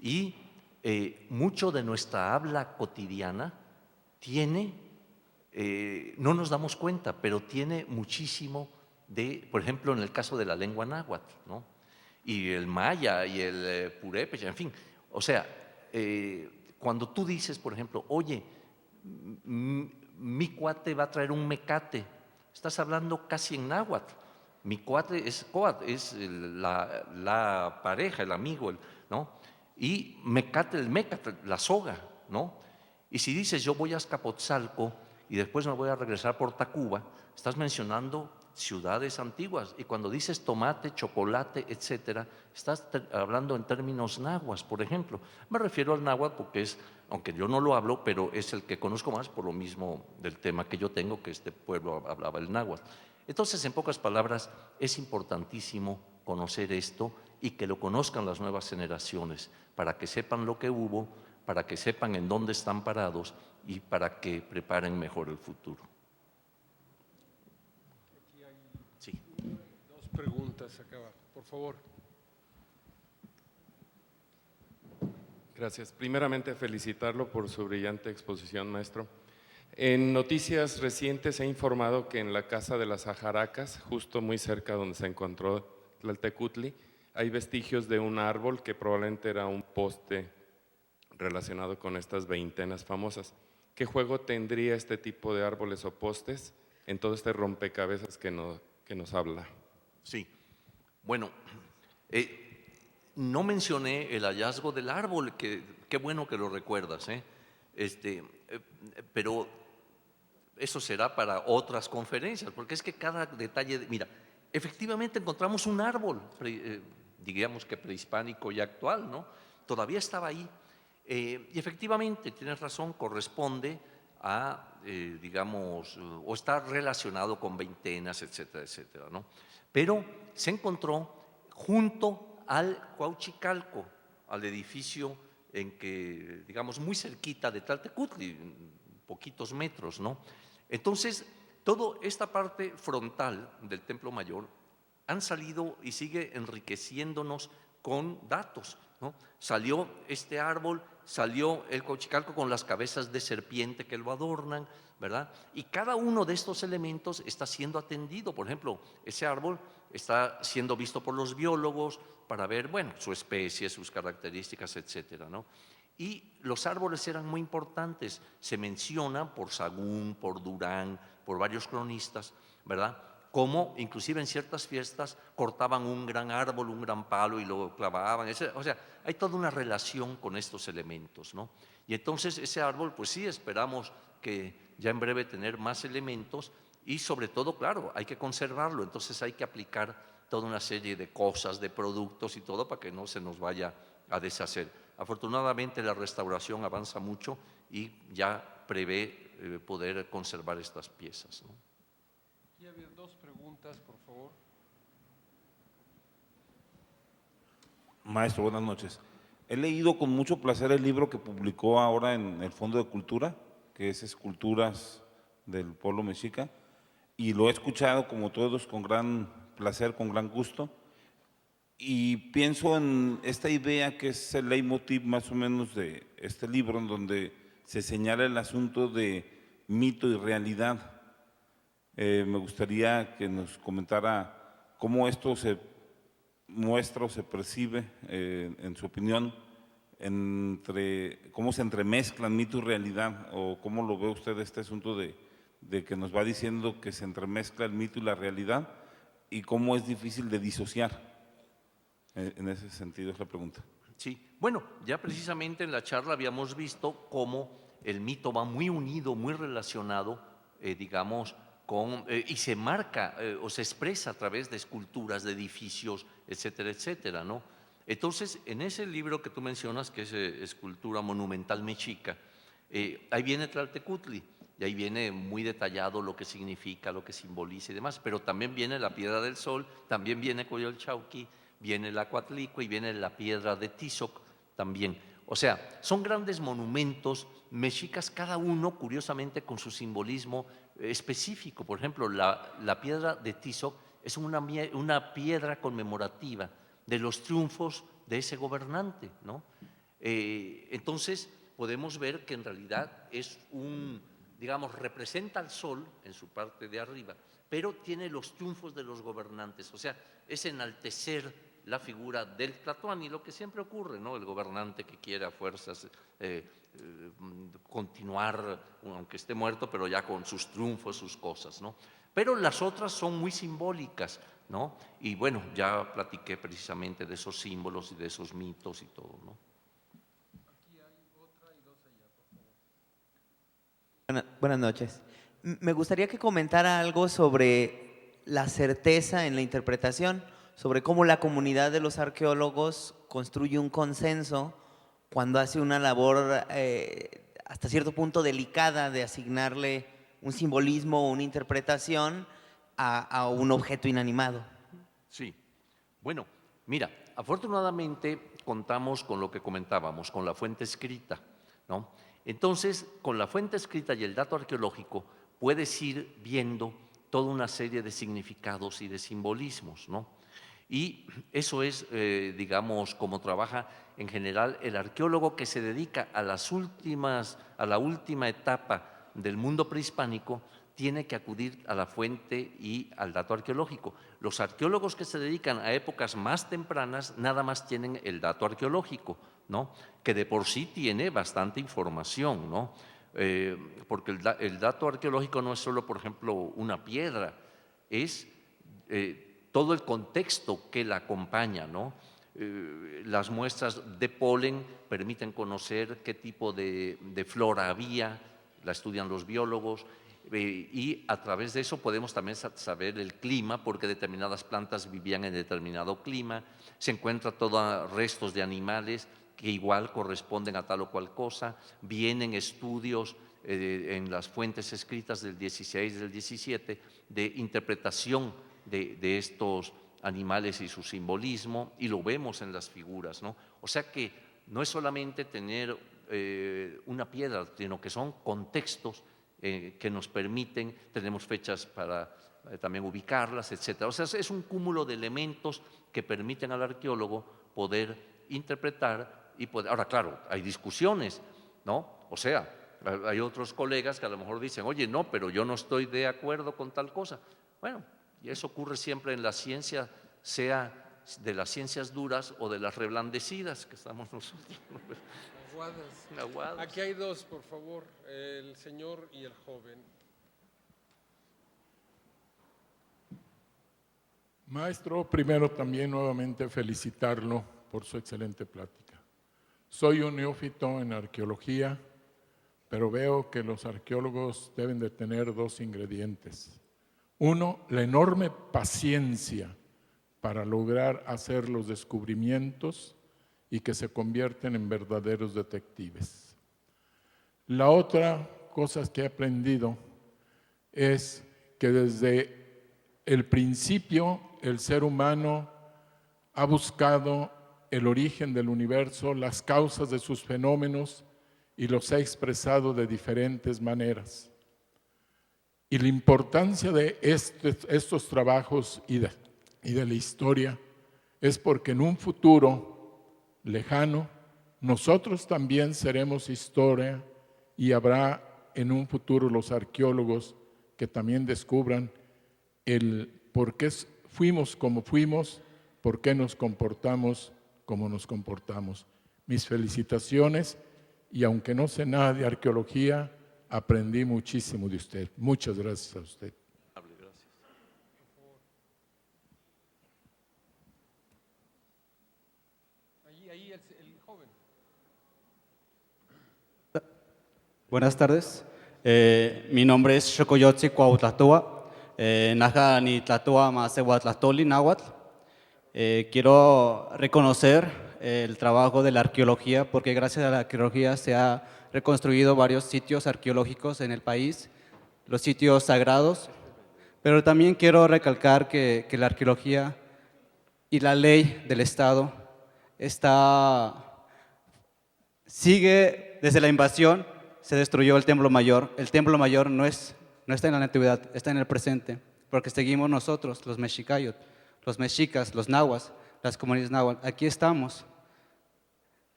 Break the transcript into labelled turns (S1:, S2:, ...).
S1: Y mucho de nuestra habla cotidiana tiene, no nos damos cuenta, pero tiene muchísimo de, por ejemplo, en el caso de la lengua náhuatl, ¿no? Y el maya y el purépecha, en fin. O sea, cuando tú dices, por ejemplo, oye, mi cuate va a traer un mecate, estás hablando casi en náhuatl. Mi cuate es coat, es la pareja, el amigo, ¿no? Y mecate, el mecate, la soga, ¿no? Y si dices yo voy a Azcapotzalco y después me voy a regresar por Tacuba, estás mencionando ciudades antiguas. Y cuando dices tomate, chocolate, etcétera, estás hablando en términos náhuatl, por ejemplo. Me refiero al náhuatl porque es, aunque yo no lo hablo, pero es el que conozco más por lo mismo del tema que yo tengo, que este pueblo hablaba el náhuatl. Entonces, en pocas palabras, es importantísimo conocer esto y que lo conozcan las nuevas generaciones para que sepan lo que hubo, para que sepan en dónde están parados y para que preparen mejor el futuro.
S2: Aquí hay
S1: Sí.
S2: dos preguntas acá abajo, por favor.
S3: Gracias. Primeramente, felicitarlo por su brillante exposición, maestro. En noticias recientes he informado que en la Casa de las Ajaracas, justo muy cerca donde se encontró Tlaltecutli, hay vestigios de un árbol que probablemente era un poste relacionado con estas veintenas famosas. ¿Qué juego tendría este tipo de árboles o postes en todo este rompecabezas que nos habla?
S1: Sí. Bueno, no mencioné el hallazgo del árbol, que qué bueno que lo recuerdas, pero eso será para otras conferencias, porque es que cada detalle, mira, efectivamente encontramos un árbol, digamos que prehispánico y actual, ¿no? Todavía estaba ahí. Y efectivamente, tienes razón, corresponde a, digamos, o está relacionado con veintenas, etcétera, etcétera, ¿no? Pero se encontró junto al Cuauchicalco, al edificio en que, digamos, muy cerquita de Tlaltecutli, poquitos metros, ¿no? Entonces, toda esta parte frontal del Templo Mayor han salido y sigue enriqueciéndonos con datos, ¿no? Salió este árbol, salió el Cuauhtémoc con las cabezas de serpiente que lo adornan, ¿verdad? Y cada uno de estos elementos está siendo atendido. Por ejemplo, ese árbol está siendo visto por los biólogos para ver, bueno, su especie, sus características, etcétera, ¿no? Y los árboles eran muy importantes, se menciona por Sagún, por Durán, por varios cronistas, ¿verdad? Como inclusive en ciertas fiestas cortaban un gran árbol, un gran palo y lo clavaban. O sea, hay toda una relación con estos elementos, ¿no? Y entonces ese árbol, pues sí, esperamos que ya en breve tener más elementos y sobre todo, claro, hay que conservarlo, entonces hay que aplicar toda una serie de cosas, de productos y todo para que no se nos vaya a deshacer. Afortunadamente la restauración avanza mucho y ya prevé poder conservar estas piezas, ¿no?
S2: Aquí había dos preguntas, por favor.
S4: Maestro, buenas noches. He leído con mucho placer el libro que publicó ahora en el Fondo de Cultura, que es Esculturas del Pueblo Mexica, y lo he escuchado como todos con gran placer, con gran gusto, y pienso en esta idea que es el leitmotiv más o menos de este libro, en donde se señala el asunto de mito y realidad. Me gustaría que nos comentara cómo esto se muestra o se percibe, en su opinión, cómo se entremezclan mito y realidad, o cómo lo ve usted este asunto de que nos va diciendo que se entremezcla el mito y la realidad y cómo es difícil de disociar. En ese sentido es la pregunta.
S1: Sí, bueno, ya precisamente en la charla habíamos visto cómo el mito va muy unido, muy relacionado, digamos, y se marca o se expresa a través de esculturas, de edificios, etcétera, etcétera, ¿no? Entonces, en ese libro que tú mencionas, que es Escultura Monumental Mexica, ahí viene Tlaltecutli, y ahí viene muy detallado lo que significa, lo que simboliza y demás, pero también viene la Piedra del Sol, también viene Coyolxauhqui, viene el Acuatlicue y viene la Piedra de Tizoc también. O sea, son grandes monumentos mexicas, cada uno curiosamente con su simbolismo específico. Por ejemplo, la Piedra de Tizoc es una piedra conmemorativa de los triunfos de ese gobernante, ¿no? Entonces, podemos ver que en realidad es digamos, representa al sol en su parte de arriba, pero tiene los triunfos de los gobernantes, o sea, es enaltecer la figura del Tlatoani, lo que siempre ocurre, ¿no? El gobernante que quiere a fuerzas continuar, aunque esté muerto, pero ya con sus triunfos, sus cosas, ¿no? Pero las otras son muy simbólicas, ¿no? Y bueno, ya platiqué precisamente de esos símbolos y de esos mitos y todo, ¿no?
S5: Buenas noches. Me gustaría que comentara algo sobre la certeza en la interpretación, sobre cómo la comunidad de los arqueólogos construye un consenso cuando hace una labor hasta cierto punto delicada de asignarle un simbolismo o una interpretación a un objeto inanimado.
S1: Sí. Bueno, mira, afortunadamente contamos con lo que comentábamos, con la fuente escrita, ¿no? Entonces, con la fuente escrita y el dato arqueológico puedes ir viendo toda una serie de significados y de simbolismos, ¿no? Y eso es, digamos, como trabaja en general el arqueólogo que se dedica a la última etapa del mundo prehispánico, tiene que acudir a la fuente y al dato arqueológico. Los arqueólogos que se dedican a épocas más tempranas nada más tienen el dato arqueológico, ¿no? Que de por sí tiene bastante información, ¿no? Porque el dato arqueológico no es solo, por ejemplo, una piedra, es todo el contexto que la acompaña, ¿no? Las muestras de polen permiten conocer qué tipo de flora había, la estudian los biólogos, y a través de eso podemos también saber el clima, porque determinadas plantas vivían en determinado clima, se encuentran todos restos de animales que igual corresponden a tal o cual cosa, vienen estudios en las fuentes escritas del 16, del 17, de interpretación de estos animales y su simbolismo, y lo vemos en las figuras, ¿no? O sea que no es solamente tener una piedra, sino que son contextos que nos permiten, tenemos fechas para también ubicarlas, etc. O sea, es un cúmulo de elementos que permiten al arqueólogo poder interpretar y poder… Ahora, claro, hay discusiones, ¿no? O sea, hay otros colegas que a lo mejor dicen, oye, no, pero yo no estoy de acuerdo con tal cosa. Bueno, y eso ocurre siempre en la ciencia, sea de las ciencias duras o de las reblandecidas que estamos nosotros.
S2: Aguadas. Aquí hay dos, por favor, el señor y el joven.
S6: Maestro, primero también nuevamente felicitarlo por su excelente plática. Soy un neófito en arqueología, pero veo que los arqueólogos deben de tener dos ingredientes. Uno, la enorme paciencia para lograr hacer los descubrimientos y que se convierten en verdaderos detectives. La otra cosa que he aprendido es que desde el principio el ser humano ha buscado el origen del universo, las causas de sus fenómenos y los ha expresado de diferentes maneras. Y la importancia de estos trabajos y de la historia es porque en un futuro lejano, nosotros también seremos historia y habrá en un futuro los arqueólogos que también descubran el por qué fuimos como fuimos, por qué nos comportamos como nos comportamos. Mis felicitaciones, y aunque no sé nada de arqueología, aprendí muchísimo de usted. Muchas gracias a usted.
S2: Ahí el joven.
S7: Buenas tardes. Mi nombre es Xocoyotzi Cuauhtlatua. Naja ni Tlatua Masehuatlatoli, Náhuatl. Quiero reconocer el trabajo de la arqueología, porque gracias a la arqueología se ha reconstruido varios sitios arqueológicos en el país, los sitios sagrados, pero también quiero recalcar que la arqueología y la ley del Estado sigue desde la invasión. Se destruyó el Templo Mayor. El Templo Mayor no está en la antigüedad, está en el presente, porque seguimos nosotros, los mexicayos, los mexicas, los nahuas, las comunidades náhuatl. Aquí estamos.